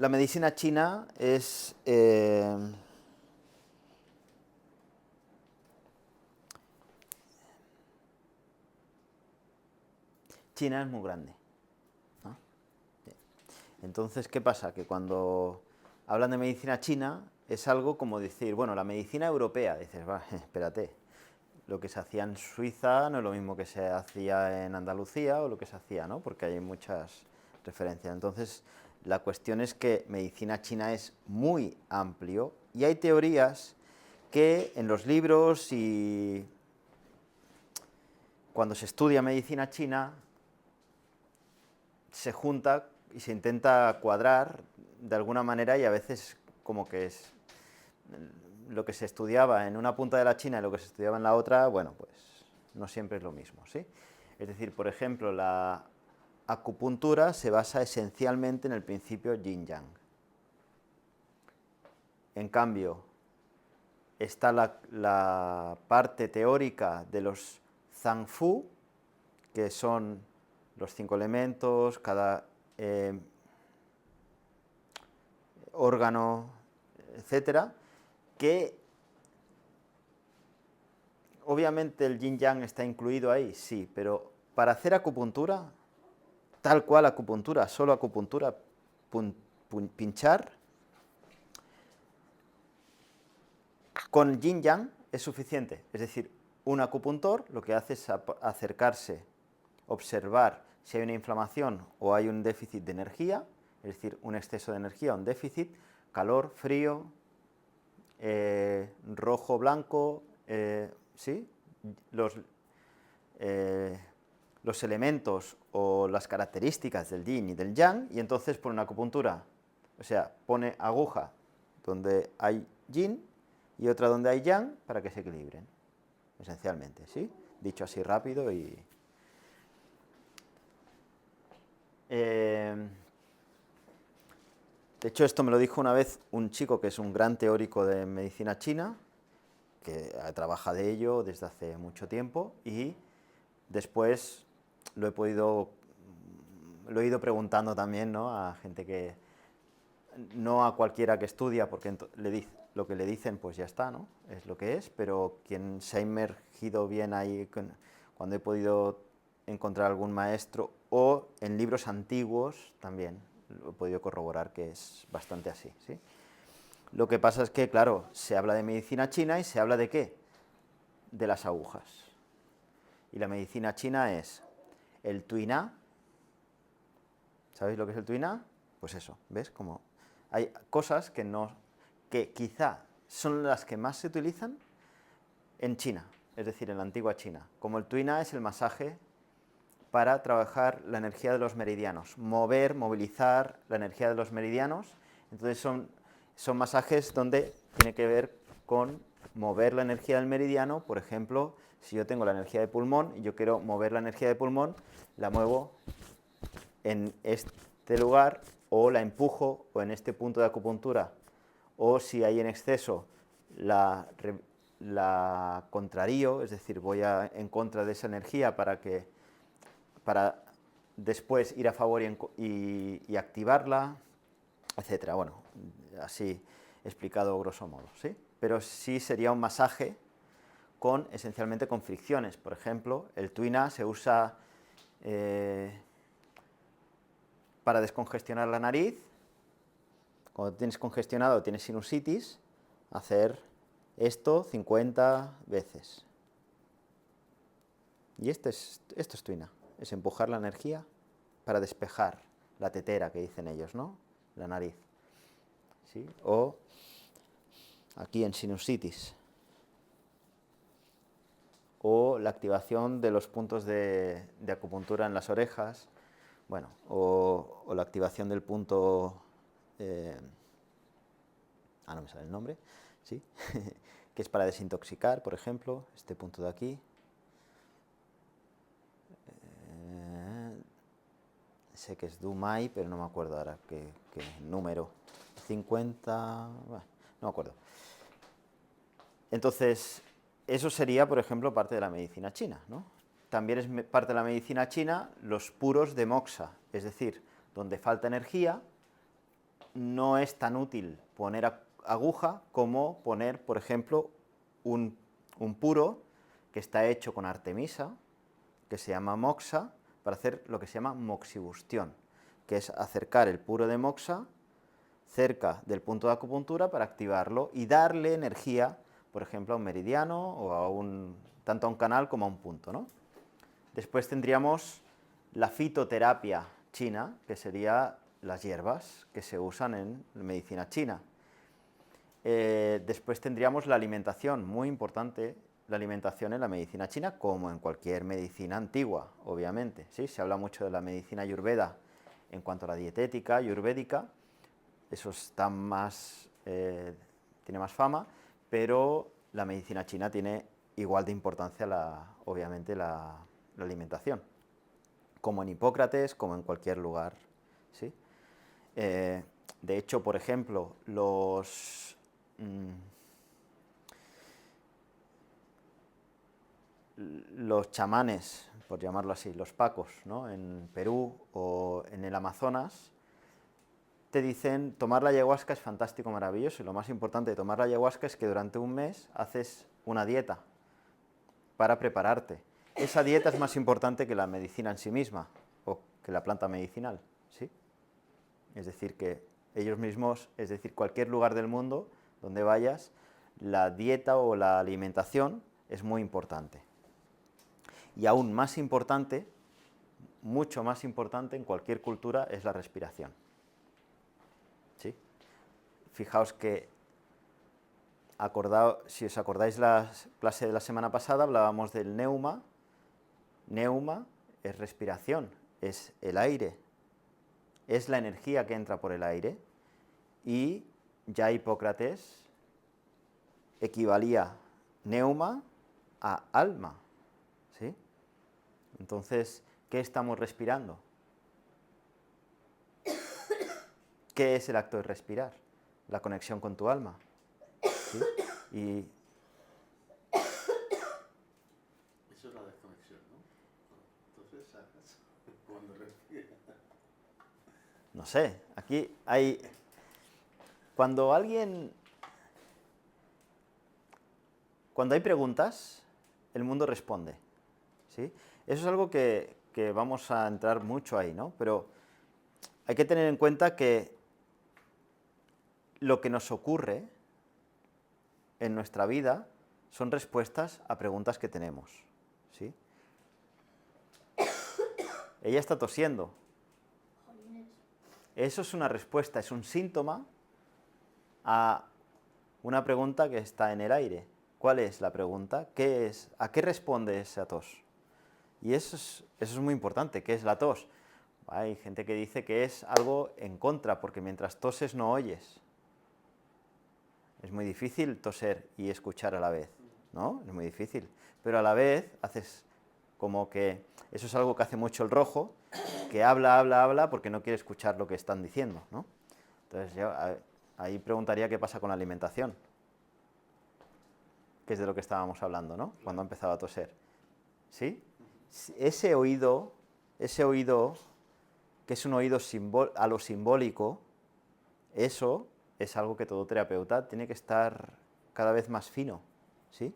la medicina china es... China es muy grande, ¿no? Entonces, ¿qué pasa? Que cuando hablan de medicina china es algo como decir, bueno, la medicina europea, dices, va, espérate, lo que se hacía en Suiza no es lo mismo que se hacía en Andalucía o lo que se hacía, ¿no? Porque hay muchas referencias. Entonces, la cuestión es que medicina china es muy amplio y hay teorías que en los libros y cuando se estudia medicina china se junta y se intenta cuadrar de alguna manera y a veces como que es lo que se estudiaba en una punta de la China y lo que se estudiaba en la otra, bueno, pues no siempre es lo mismo, ¿sí? Es decir, por ejemplo, la acupuntura se basa esencialmente en el principio yin-yang. En cambio, está la parte teórica de los Zangfu, que son los 5 elementos, cada órgano, etcétera, que obviamente el yin-yang está incluido ahí, sí, pero para hacer acupuntura, tal cual acupuntura, solo acupuntura, pinchar, con yin-yang es suficiente. Es decir, un acupuntor lo que hace es acercarse, observar si hay una inflamación o hay un déficit de energía, es decir, un exceso de energía, un déficit, calor, frío, rojo, blanco, ¿sí? Los, los elementos o las características del yin y del yang, y entonces pone una acupuntura, o sea, pone aguja donde hay yin y otra donde hay yang para que se equilibren, esencialmente, ¿sí? Dicho así rápido y... de hecho, esto me lo dijo una vez un chico que es un gran teórico de medicina china, que trabaja de ello desde hace mucho tiempo, y después lo he ido preguntando también, ¿no?, a gente que, no a cualquiera que estudia, porque lo que le dicen pues ya está, ¿no?, es lo que es, pero quien se ha inmergido bien ahí, cuando he podido encontrar algún maestro, o en libros antiguos también, lo he podido corroborar que es bastante así, ¿sí? Lo que pasa es que, claro, se habla de medicina china y se habla de ¿qué? De las agujas. Y la medicina china es el tuiná. ¿Sabéis lo que es el tuiná? Pues eso, ¿ves? Como hay cosas que quizá son las que más se utilizan en China, es decir, en la antigua China. Como el tuiná es el masaje para trabajar la energía de los meridianos, movilizar la energía de los meridianos. Entonces son masajes donde tiene que ver con mover la energía del meridiano. Por ejemplo, si yo tengo la energía de pulmón y yo quiero mover la energía de pulmón, la muevo en este lugar o la empujo o en este punto de acupuntura, o si hay en exceso la contrarío, es decir, voy en contra de esa energía para después ir a favor y activarla, etcétera. Bueno, así explicado grosso modo, ¿sí? Pero sí sería un masaje esencialmente con fricciones. Por ejemplo, el tuiná se usa para descongestionar la nariz. Cuando tienes congestionado, tienes sinusitis, hacer esto 50 veces. Y esto es tuiná, es empujar la energía para despejar la tetera que dicen ellos, ¿no?, la nariz, ¿sí? O aquí en sinusitis, o la activación de los puntos de acupuntura en las orejas, bueno, o la activación del punto, no me sale el nombre, ¿sí? que es para desintoxicar, por ejemplo, este punto de aquí. Sé que es Dumai, pero no me acuerdo ahora qué número. 50, bueno, no me acuerdo. Entonces, eso sería, por ejemplo, parte de la medicina china, ¿no? También es parte de la medicina china los puros de moxa, es decir, donde falta energía, no es tan útil poner aguja como poner, por ejemplo, un puro que está hecho con artemisa, que se llama moxa, para hacer lo que se llama moxibustión, que es acercar el puro de moxa cerca del punto de acupuntura para activarlo y darle energía, por ejemplo, a un meridiano o tanto a un canal como a un punto, ¿no? Después tendríamos la fitoterapia china, que sería las hierbas que se usan en medicina china. Después tendríamos la alimentación, muy importante la alimentación en la medicina china, como en cualquier medicina antigua, obviamente. ¿Sí? Se habla mucho de la medicina ayurveda en cuanto a la dietética ayurvédica, eso está tiene más fama, pero la medicina china tiene igual de importancia, obviamente, la alimentación, como en Hipócrates, como en cualquier lugar. ¿Sí? De hecho, por ejemplo, los chamanes, por llamarlo así, los pacos, ¿no? En Perú o en el Amazonas, te dicen, tomar la ayahuasca es fantástico, maravilloso, y lo más importante de tomar la ayahuasca es que durante un mes haces una dieta para prepararte. Esa dieta es más importante que la medicina en sí misma, o que la planta medicinal, ¿sí? Es decir, que ellos mismos, es decir, cualquier lugar del mundo donde vayas, la dieta o la alimentación es muy importante. Y aún más importante, mucho más importante en cualquier cultura, es la respiración. ¿Sí? Fijaos que, si os acordáis la clase de la semana pasada, hablábamos del neuma. Neuma es respiración, es el aire, es la energía que entra por el aire, y ya Hipócrates equivalía neuma a alma. ¿Sí? Entonces, ¿qué estamos respirando? ¿Qué es el acto de respirar? La conexión con tu alma. ¿Sí? Y eso es la desconexión, ¿no? Entonces, cuando respiras. no sé, aquí hay... Cuando hay preguntas, el mundo responde. ¿Sí? Eso es algo que vamos a entrar mucho ahí, ¿no? Pero hay que tener en cuenta que lo que nos ocurre en nuestra vida son respuestas a preguntas que tenemos. ¿Sí? Ella está tosiendo. Eso es una respuesta, es un síntoma a una pregunta que está en el aire. ¿Cuál es la pregunta? ¿Qué es? ¿A qué responde esa tos? Y eso es muy importante. ¿Qué es la tos? Hay gente que dice que es algo en contra, porque mientras toses no oyes. Es muy difícil toser y escuchar a la vez, ¿no? Es muy difícil. Pero a la vez haces como que... Eso es algo que hace mucho el rojo, que habla, porque no quiere escuchar lo que están diciendo, ¿no? Entonces yo ahí preguntaría qué pasa con la alimentación, que es de lo que estábamos hablando, ¿no? Cuando ha empezado a toser. ¿Sí? Ese oído, que es un oído a lo simbólico, eso es algo que todo terapeuta tiene que estar cada vez más fino. ¿Sí?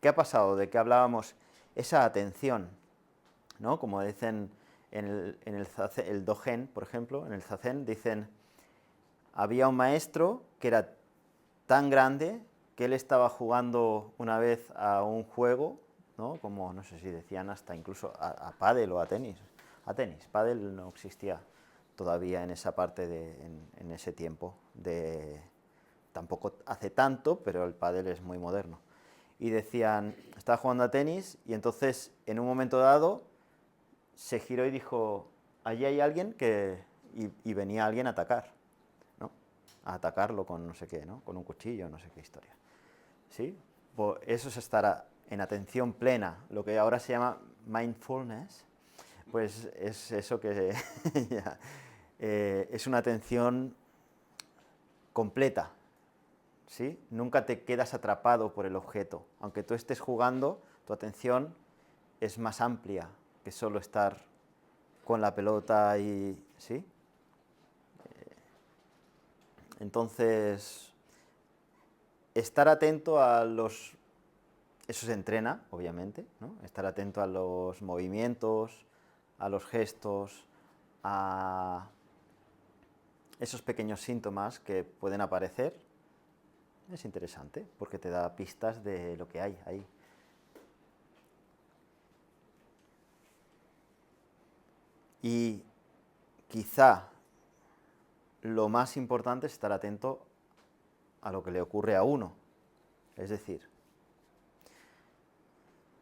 ¿Qué ha pasado? ¿De qué hablábamos? Esa atención, ¿no? Como dicen en el Dogen, por ejemplo, en el Zazen, dicen, había un maestro que era tan grande que él estaba jugando una vez a un juego, ¿no? Como, no sé si decían hasta incluso a pádel o a tenis. A tenis, pádel no existía todavía en esa parte, en ese tiempo. Tampoco hace tanto, pero el pádel es muy moderno. Y decían, estaba jugando a tenis y entonces en un momento dado se giró y dijo, allí hay alguien y venía alguien a atacar, ¿no? A atacarlo con no sé qué, ¿no? Con un cuchillo, no sé qué historia. ¿Sí? Pues eso es estar en atención plena, lo que ahora se llama mindfulness, pues es eso que es una atención completa. ¿Sí? Nunca te quedas atrapado por el objeto. Aunque tú estés jugando, tu atención es más amplia que solo estar con la pelota y... ¿sí? Entonces, estar atento a los... Eso se entrena, obviamente, ¿no? Estar atento a los movimientos, a los gestos, a esos pequeños síntomas que pueden aparecer. Es interesante, porque te da pistas de lo que hay ahí. Y quizá lo más importante es estar atento a lo que le ocurre a uno. Es decir,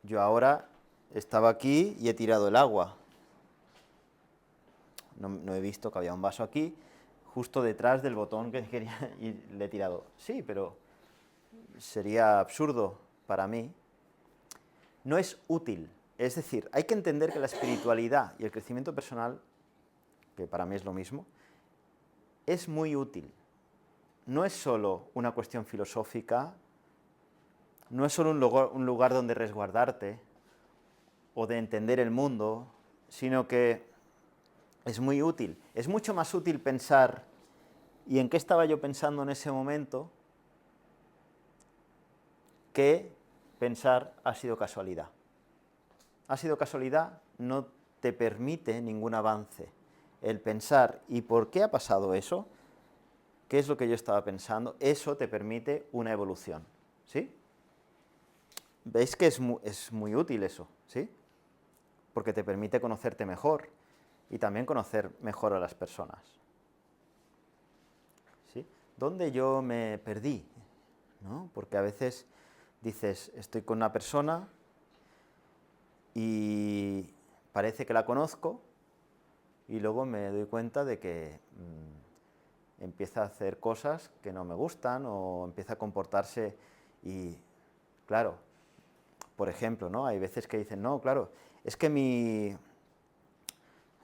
yo ahora estaba aquí y he tirado el agua. No he visto que había un vaso aquí, justo detrás del botón que quería, y le he tirado. Sí, pero sería absurdo para mí. No es útil. Es decir, hay que entender que la espiritualidad y el crecimiento personal, que para mí es lo mismo, es muy útil. No es solo una cuestión filosófica, no es solo un lugar donde resguardarte o de entender el mundo, sino que es muy útil. Es mucho más útil pensar, ¿y en qué estaba yo pensando en ese momento?, que pensar, ha sido casualidad. Ha sido casualidad, no te permite ningún avance. El pensar, ¿y por qué ha pasado eso? ¿Qué es lo que yo estaba pensando? Eso te permite una evolución, ¿sí? ¿Veis que es muy útil eso? ¿Sí? Porque te permite conocerte mejor y también conocer mejor a las personas. ¿Sí? ¿Dónde yo me perdí? ¿No? Porque a veces dices, estoy con una persona y parece que la conozco y luego me doy cuenta de que empieza a hacer cosas que no me gustan o empieza a comportarse y, claro, por ejemplo, ¿no? Hay veces que dicen, no, claro, es que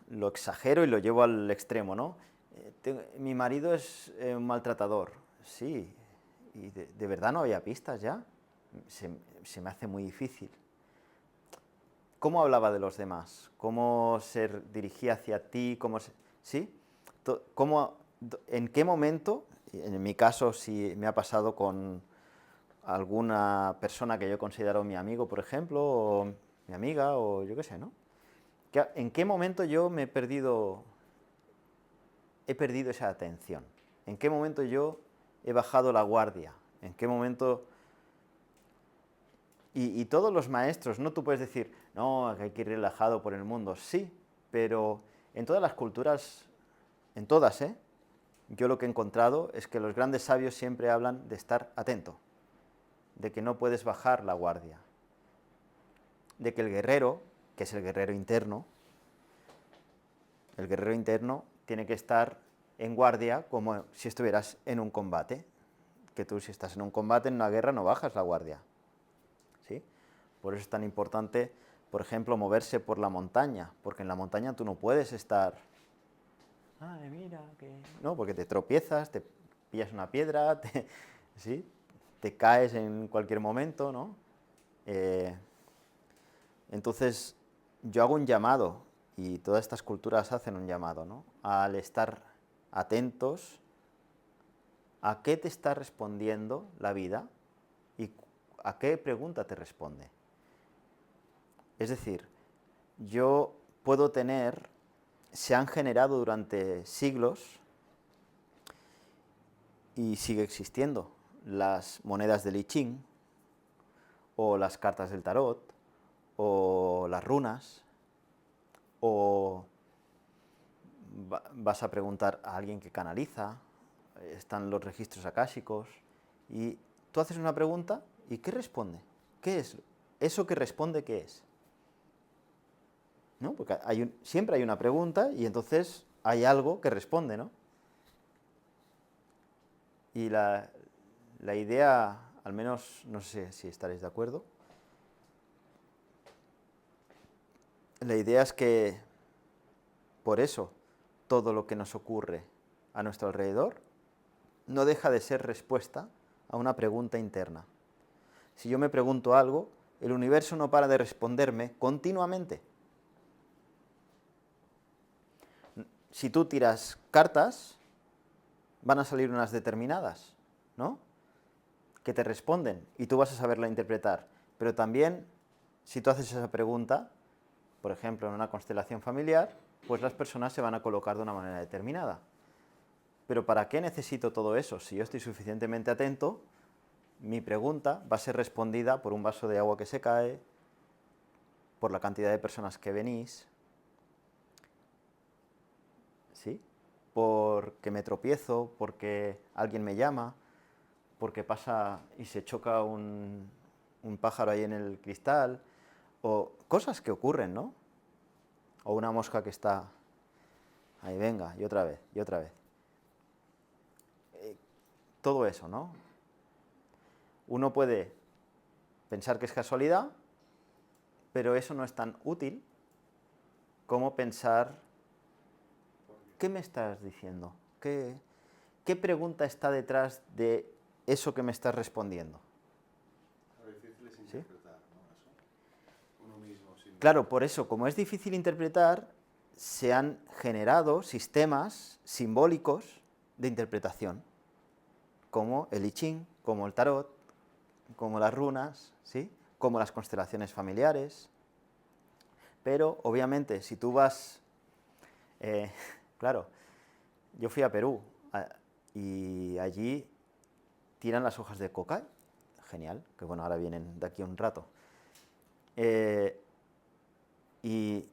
lo exagero y lo llevo al extremo, ¿no? Mi marido es un maltratador. Sí, y de verdad no había pistas ya. Se me hace muy difícil. ¿Cómo hablaba de los demás? ¿Cómo se dirigía hacia ti? ¿Sí? ¿En qué momento? En mi caso, si me ha pasado con alguna persona que yo considero mi amigo, por ejemplo, o mi amiga, o yo qué sé, ¿no? ¿En qué momento yo he perdido esa atención? ¿En qué momento yo he bajado la guardia? ¿En qué momento...? Y todos los maestros, no tú puedes decir, no, que hay que ir relajado por el mundo. Sí, pero en todas las culturas, en todas, yo lo que he encontrado es que los grandes sabios siempre hablan de estar atento, de que no puedes bajar la guardia, de que el guerrero, que es el guerrero interno tiene que estar en guardia como si estuvieras en un combate, que tú si estás en un combate, en una guerra, no bajas la guardia. ¿Sí? Por eso es tan importante, por ejemplo, moverse por la montaña, porque en la montaña tú no puedes estar, ay, mira, que... No, porque te tropiezas, te pillas una piedra, ¿sí? Te caes en cualquier momento, ¿no? Entonces, yo hago un llamado, y todas estas culturas hacen un llamado, ¿no?, al estar atentos a qué te está respondiendo la vida y a qué pregunta te responde. Es decir, yo puedo tener, se han generado durante siglos y sigue existiendo las monedas de I Ching, o las cartas del tarot, o las runas, o vas a preguntar a alguien que canaliza, están los registros akáshicos, y tú haces una pregunta, ¿y qué responde? ¿Qué es? ¿Eso que responde qué es? ¿No? Porque siempre hay una pregunta y entonces hay algo que responde, ¿no? Y la idea, al menos, no sé si estaréis de acuerdo, la idea es que, por eso, todo lo que nos ocurre a nuestro alrededor no deja de ser respuesta a una pregunta interna. Si yo me pregunto algo, el universo no para de responderme continuamente. Si tú tiras cartas, van a salir unas determinadas, ¿no? Que te responden y tú vas a saberla interpretar. Pero también, si tú haces esa pregunta, por ejemplo, en una constelación familiar, pues las personas se van a colocar de una manera determinada. Pero ¿para qué necesito todo eso? Si yo estoy suficientemente atento, mi pregunta va a ser respondida por un vaso de agua que se cae, por la cantidad de personas que venís, ¿sí? Porque me tropiezo, porque alguien me llama, porque pasa y se choca un pájaro ahí en el cristal, o cosas que ocurren, ¿no? O una mosca que está ahí, venga, y otra vez, y otra vez. Todo eso, ¿no? Uno puede pensar que es casualidad, pero eso no es tan útil como pensar, ¿qué me estás diciendo? ¿Qué pregunta está detrás de eso que me estás respondiendo? Lo difícil es interpretar, ¿no? Eso. Uno mismo. Claro, por eso, como es difícil interpretar, se han generado sistemas simbólicos de interpretación, como el I Ching, como el tarot, como las runas, ¿sí? Como las constelaciones familiares. Pero, obviamente, si tú vas... claro, yo fui a Perú y allí tiran las hojas de coca, genial, que bueno, ahora vienen de aquí un rato. Y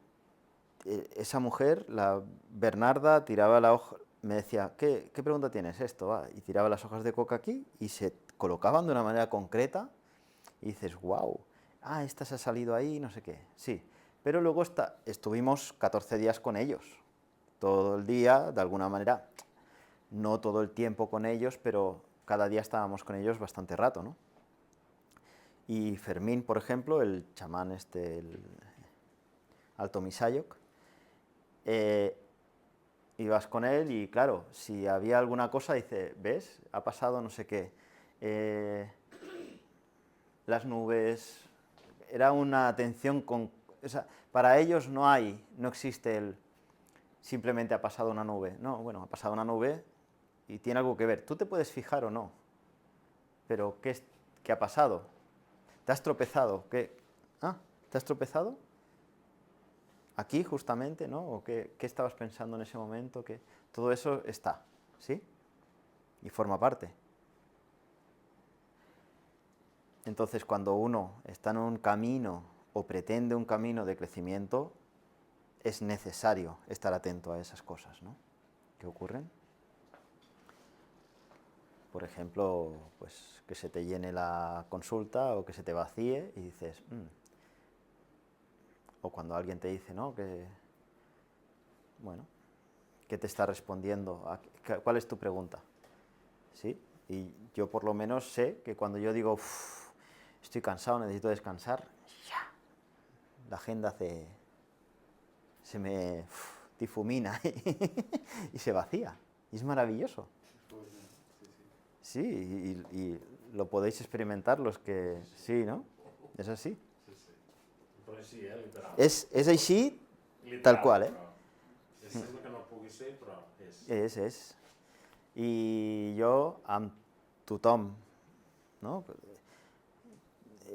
esa mujer, la Bernarda, tiraba la hoja, me decía, ¿qué pregunta tienes esto? Va, y tiraba las hojas de coca aquí y se colocaban de una manera concreta y dices, wow, esta se ha salido ahí, no sé qué, sí. Pero luego estuvimos 14 días con ellos, todo el día, de alguna manera, no todo el tiempo con ellos, pero cada día estábamos con ellos bastante rato, ¿no? Y Fermín, por ejemplo, el chamán el Alto Misayok, ibas con él y claro, si había alguna cosa, dice, ¿ves? Ha pasado no sé qué. Las nubes, era una atención con... O sea, para ellos no existe el simplemente ha pasado una nube. No, bueno, ha pasado una nube y tiene algo que ver. Tú te puedes fijar o no, pero ¿qué ha pasado? ¿Te has tropezado? ¿Te has tropezado? Aquí justamente, ¿no? ¿O qué estabas pensando en ese momento? Todo eso está, ¿sí? Y forma parte. Entonces, cuando uno está en un camino o pretende un camino de crecimiento, es necesario estar atento a esas cosas, ¿no? ¿Qué ocurren? Por ejemplo, pues que se te llene la consulta o que se te vacíe y dices, o cuando alguien te dice, ¿no? Bueno, ¿qué te está respondiendo? ¿Cuál es tu pregunta? ¿Sí? Y yo por lo menos sé que cuando yo digo, estoy cansado, necesito descansar, ya, la agenda se me difumina y se vacía. Y es maravilloso. Sí, y lo podéis experimentar los que... Sí, ¿no? És així? Sí, sí. Però així, literal. És així, Literal, tal qual, però sembla que no pugui ser, però és. És. I jo amb tothom, no?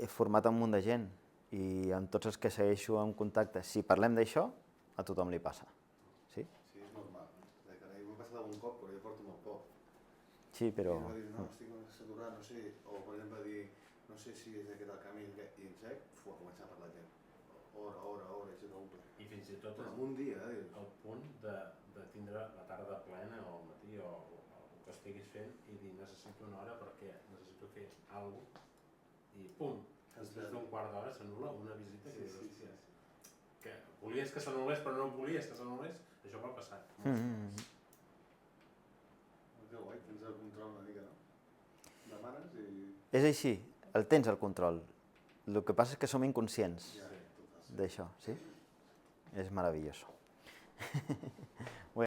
He format un munt de gent i amb tots els que segueixo en contacte, si parlem d'això, a tothom li passa. Sí? Sí, és normal. De carai, m'ha passat algun cop, però jo porto molt poc. Sí, però... I va dir, no, estic saturat, no sé, o per exemple dir, no sé si és aquest el camí, i en sec, a començar a parlar gent. Hora, és doble. I fins i tot un dia, el punt de tindre la tarda plena o al matí o el que estiguis fent i dir necessito una hora perquè necessito fer alguna cosa i pum, després d'un quart d'hora s'anul·la una visita que dius, hòstia, que volies que s'anul·lés però no volies que s'anul·lés, això m'ha passat. Que guai, tens el control una mica, no? Demanes i... És així, el tens el control. El que passa és que som inconscients d'això, sí? És meravelloso.